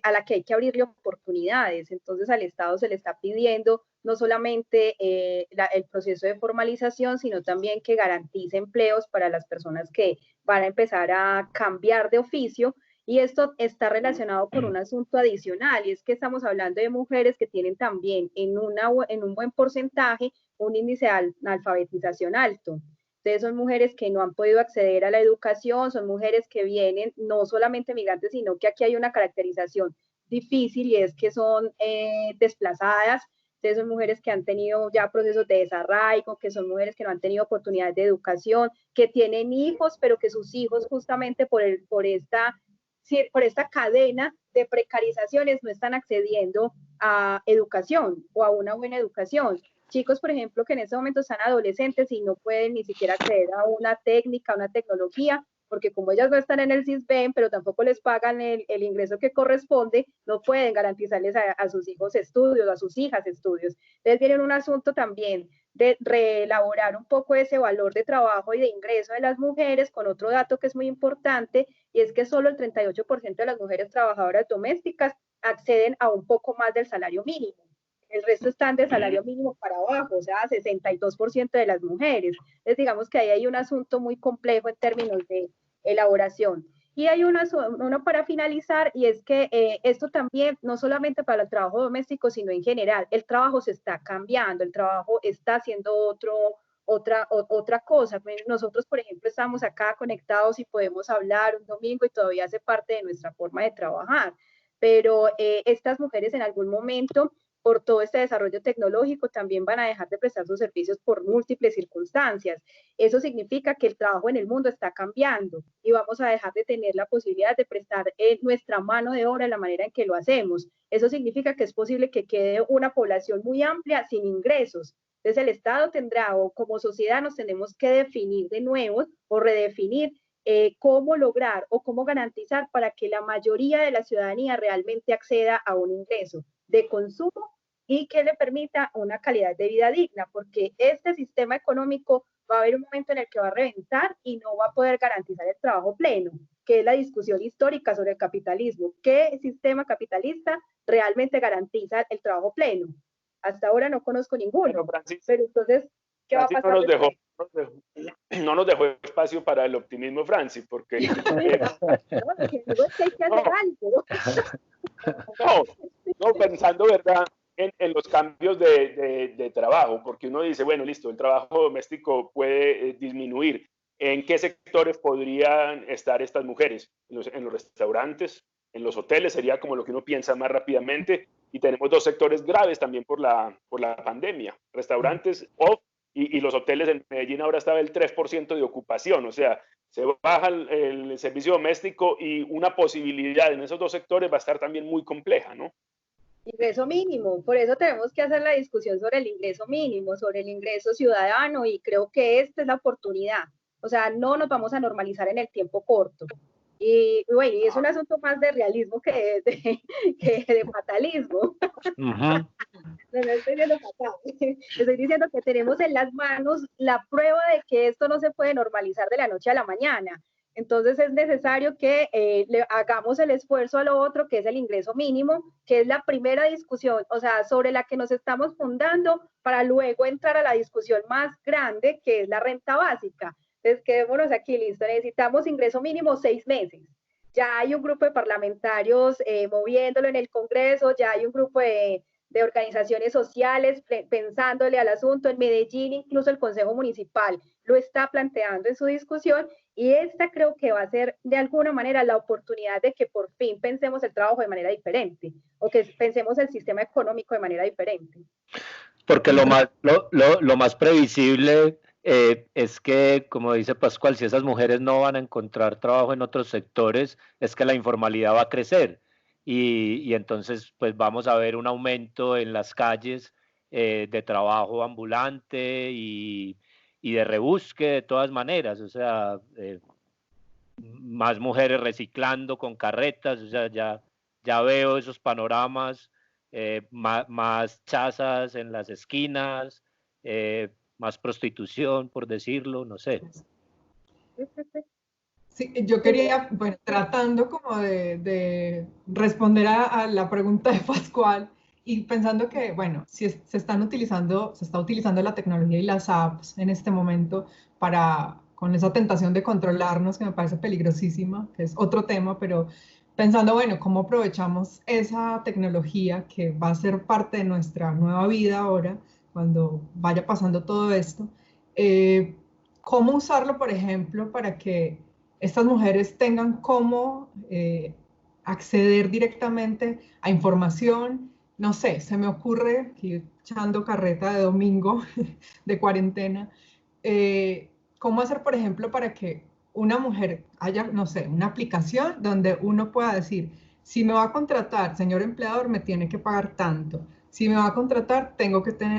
a la que hay que abrirle oportunidades. Entonces al Estado se le está pidiendo no solamente el proceso de formalización, sino también que garantice empleos para las personas que van a empezar a cambiar de oficio. Y esto está relacionado con un asunto adicional, y es que estamos hablando de mujeres que tienen también en un buen porcentaje un índice de alfabetización alto. Entonces son mujeres que no han podido acceder a la educación, son mujeres que vienen no solamente migrantes, sino que aquí hay una caracterización difícil, y es que son desplazadas. Entonces son mujeres que han tenido ya procesos de desarraigo, que son mujeres que no han tenido oportunidades de educación, que tienen hijos, pero que sus hijos justamente por esta cadena de precarizaciones no están accediendo a educación o a una buena educación. Chicos, por ejemplo, que en este momento están adolescentes y no pueden ni siquiera acceder a una técnica, a una tecnología, porque como ellas no están en el CISBEN, pero tampoco les pagan el ingreso que corresponde, no pueden garantizarles a sus hijos estudios, a sus hijas estudios. Entonces tienen un asunto también de reelaborar un poco ese valor de trabajo y de ingreso de las mujeres, con otro dato que es muy importante, y es que solo el 38% de las mujeres trabajadoras domésticas acceden a un poco más del salario mínimo. El resto están de salario mínimo para abajo, o sea, 62% de las mujeres. Entonces, digamos que ahí hay un asunto muy complejo en términos de elaboración. Y hay uno para finalizar, y es que esto también, no solamente para el trabajo doméstico, sino en general, el trabajo se está cambiando, el trabajo está haciendo otra cosa. Nosotros, por ejemplo, estamos acá conectados y podemos hablar un domingo y todavía hace parte de nuestra forma de trabajar, pero estas mujeres en algún momento, por todo este desarrollo tecnológico, también van a dejar de prestar sus servicios por múltiples circunstancias. Eso significa que el trabajo en el mundo está cambiando y vamos a dejar de tener la posibilidad de prestar nuestra mano de obra de la manera en que lo hacemos. Eso significa que es posible que quede una población muy amplia sin ingresos. Entonces el Estado tendrá, o como sociedad nos tenemos que definir de nuevo o redefinir cómo lograr o cómo garantizar para que la mayoría de la ciudadanía realmente acceda a un ingreso de consumo y que le permita una calidad de vida digna, porque este sistema económico va a haber un momento en el que va a reventar y no va a poder garantizar el trabajo pleno, que es la discusión histórica sobre el capitalismo. ¿Qué sistema capitalista realmente garantiza el trabajo pleno? Hasta ahora no conozco ninguno. Pero entonces, ¿qué va a pasar? No nos dejó espacio para el optimismo, Franci, porque no, pensando, ¿verdad?, en los cambios de trabajo, porque uno dice, bueno, listo, el trabajo doméstico puede disminuir. ¿En qué sectores podrían estar estas mujeres? En los restaurantes, en los hoteles, sería como lo que uno piensa más rápidamente. Y tenemos dos sectores graves también por la pandemia, restaurantes y los hoteles. En Medellín ahora estaba el 3% de ocupación, o sea, se baja el servicio doméstico y una posibilidad en esos dos sectores va a estar también muy compleja, ¿no? Ingreso mínimo, por eso tenemos que hacer la discusión sobre el ingreso mínimo, sobre el ingreso ciudadano, y creo que esta es la oportunidad. O sea, no nos vamos a normalizar en el tiempo corto. Y bueno, es un asunto más de realismo que de fatalismo. No estoy diciendo fatal. Estoy diciendo que tenemos en las manos la prueba de que esto no se puede normalizar de la noche a la mañana. Entonces es necesario que le hagamos el esfuerzo a lo otro, que es el ingreso mínimo, que es la primera discusión, o sea, sobre la que nos estamos fundando, para luego entrar a la discusión más grande, que es la renta básica. Entonces quedémonos aquí, listo. Necesitamos ingreso mínimo 6 meses. Ya hay un grupo de parlamentarios moviéndolo en el Congreso, ya hay un grupo de organizaciones sociales pensándole al asunto. En Medellín incluso el Consejo Municipal lo está planteando en su discusión, y esta creo que va a ser de alguna manera la oportunidad de que por fin pensemos el trabajo de manera diferente, o que pensemos el sistema económico de manera diferente. Porque lo más previsible es que, como dice Pascual, si esas mujeres no van a encontrar trabajo en otros sectores, es que la informalidad va a crecer. Y entonces pues vamos a ver un aumento en las calles de trabajo ambulante y de rebusque de todas maneras, o sea, más mujeres reciclando con carretas, o sea, ya veo esos panoramas, más chazas en las esquinas, más prostitución, por decirlo, no sé. Sí, yo quería, bueno, tratando como de responder a la pregunta de Pascual y pensando que, bueno, si se está utilizando la tecnología y las apps en este momento con esa tentación de controlarnos que me parece peligrosísima, que es otro tema, pero pensando, bueno, cómo aprovechamos esa tecnología que va a ser parte de nuestra nueva vida ahora, cuando vaya pasando todo esto, cómo usarlo, por ejemplo, para que estas mujeres tengan cómo acceder directamente a información. No sé, se me ocurre, aquí echando carreta de domingo de cuarentena, cómo hacer, por ejemplo, para que una mujer haya, no sé, una aplicación donde uno pueda decir, si me va a contratar, señor empleador, me tiene que pagar tanto. Si me va a contratar,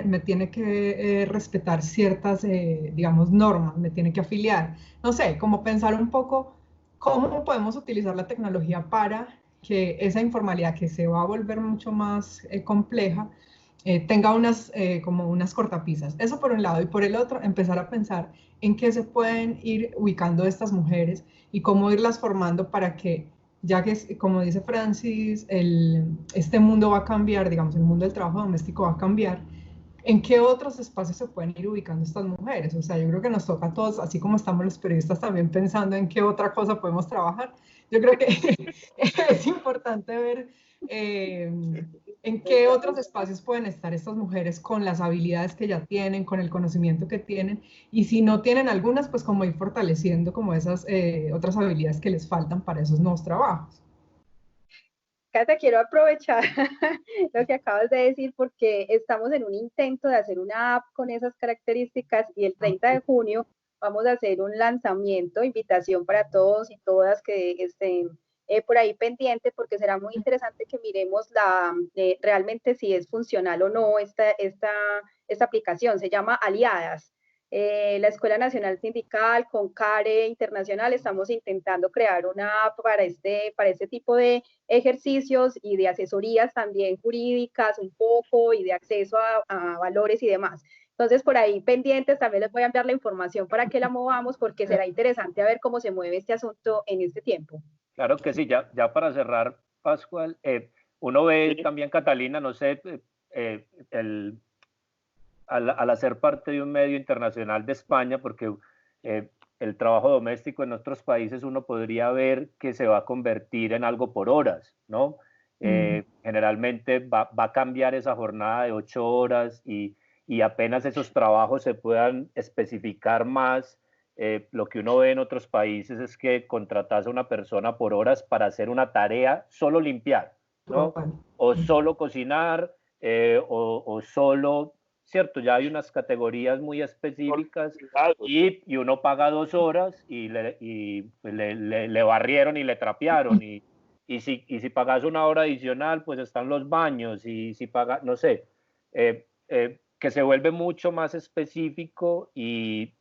me tiene que respetar ciertas, digamos, normas, me tiene que afiliar. No sé, como pensar un poco cómo podemos utilizar la tecnología para que esa informalidad que se va a volver mucho más compleja tenga como unas cortapisas. Eso por un lado. Y por el otro, empezar a pensar en qué se pueden ir ubicando estas mujeres y cómo irlas formando para que, ya que, como dice Francis, este mundo va a cambiar, digamos, el mundo del trabajo doméstico va a cambiar, ¿en qué otros espacios se pueden ir ubicando estas mujeres? O sea, yo creo que nos toca a todos, así como estamos los periodistas también pensando en qué otra cosa podemos trabajar. Yo creo que es importante ver en qué otros espacios pueden estar estas mujeres con las habilidades que ya tienen, con el conocimiento que tienen, y si no tienen algunas, pues como ir fortaleciendo como esas otras habilidades que les faltan para esos nuevos trabajos. Cata, quiero aprovechar lo que acabas de decir porque estamos en un intento de hacer una app con esas características y el 30 de junio vamos a hacer un lanzamiento, invitación para todos y todas que estén por ahí pendientes porque será muy interesante que miremos realmente si es funcional o no esta aplicación. Se llama Aliadas. La Escuela Nacional Sindical con CARE Internacional estamos intentando crear una app para este tipo de ejercicios y de asesorías también jurídicas un poco y de acceso a valores y demás. Entonces, por ahí pendientes, también les voy a enviar la información para que la movamos porque será interesante a ver cómo se mueve este asunto en este tiempo. Claro que sí, ya para cerrar, Pascual, uno ve también, Catalina, no sé, al hacer parte de un medio internacional de España, porque el trabajo doméstico en otros países uno podría ver que se va a convertir en algo por horas, ¿no? Generalmente va a cambiar esa jornada de 8 horas y apenas esos trabajos se puedan especificar más. Lo que uno ve en otros países es que contratas a una persona por horas para hacer una tarea, solo limpiar, ¿no? O solo cocinar, o solo, ¿cierto? Ya hay unas categorías muy específicas y uno paga 2 horas y le barrieron y le trapearon y si pagas una hora adicional, pues están los baños y si pagas, no sé, que se vuelve mucho más específico y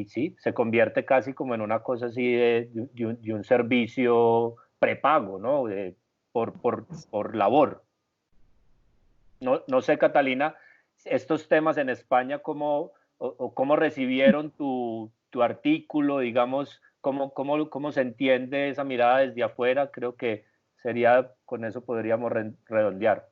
sí, se convierte casi como en una cosa así de un servicio prepago, ¿no? Por labor. No sé, Catalina, estos temas en España, ¿cómo recibieron tu artículo? Digamos, ¿cómo se entiende esa mirada desde afuera? Creo que con eso podríamos redondear.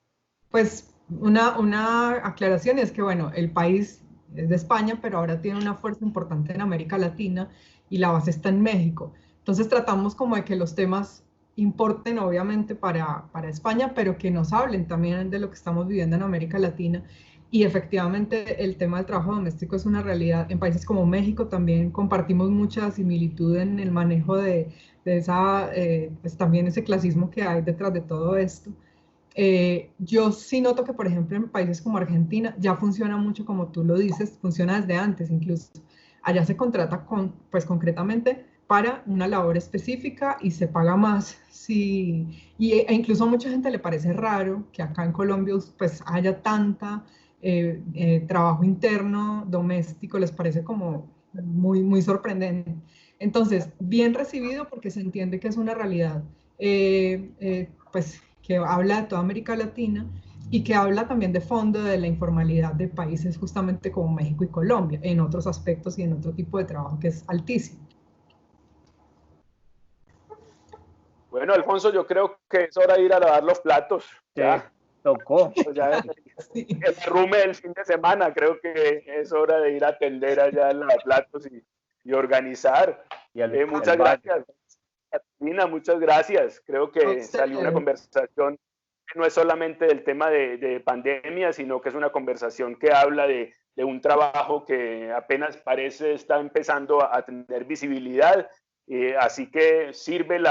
Pues una aclaración es que, bueno, el país es de España, pero ahora tiene una fuerza importante en América Latina y la base está en México. Entonces tratamos como de que los temas importen obviamente para España, pero que nos hablen también de lo que estamos viviendo en América Latina. Y efectivamente el tema del trabajo doméstico es una realidad. En países como México también compartimos mucha similitud en el manejo de esa, pues también ese clasismo que hay detrás de todo esto. Yo sí noto que, por ejemplo, en países como Argentina ya funciona mucho como tú lo dices, funciona desde antes incluso. Allá se contrata pues concretamente para una labor específica y se paga más. Sí, e incluso a mucha gente le parece raro que acá en Colombia pues haya tanta trabajo interno, doméstico, les parece como muy, muy sorprendente. Entonces, bien recibido porque se entiende que es una realidad, pues que habla de toda América Latina y que habla también de fondo de la informalidad de países justamente como México y Colombia, en otros aspectos y en otro tipo de trabajo que es altísimo. Bueno, Alfonso, yo creo que es hora de ir a lavar los platos. Sí, Ya, tocó. pues ya el arrume del fin de semana, creo que es hora de ir a atender allá el lavaplatos y organizar. Y el Muchas baño. gracias, Catalina, muchas gracias. Creo que salió una conversación que no es solamente del tema de pandemia, sino que es una conversación que habla de un trabajo que apenas parece está empezando a tener visibilidad. Así que sirve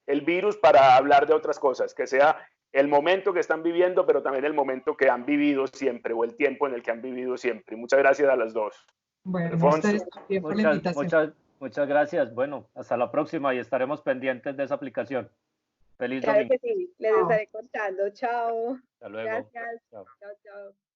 el virus para hablar de otras cosas, que sea el momento que están viviendo, pero también el momento que han vivido siempre, o el tiempo en el que han vivido siempre. Muchas gracias a las dos. Bueno, Alfonso. ustedes también por la invitación. Muchas gracias. Bueno, hasta la próxima y estaremos pendientes de esa aplicación. Feliz domingo. Claro que sí, les estaré contando. Chao. Hasta luego. Gracias. Chao. Chao, chao.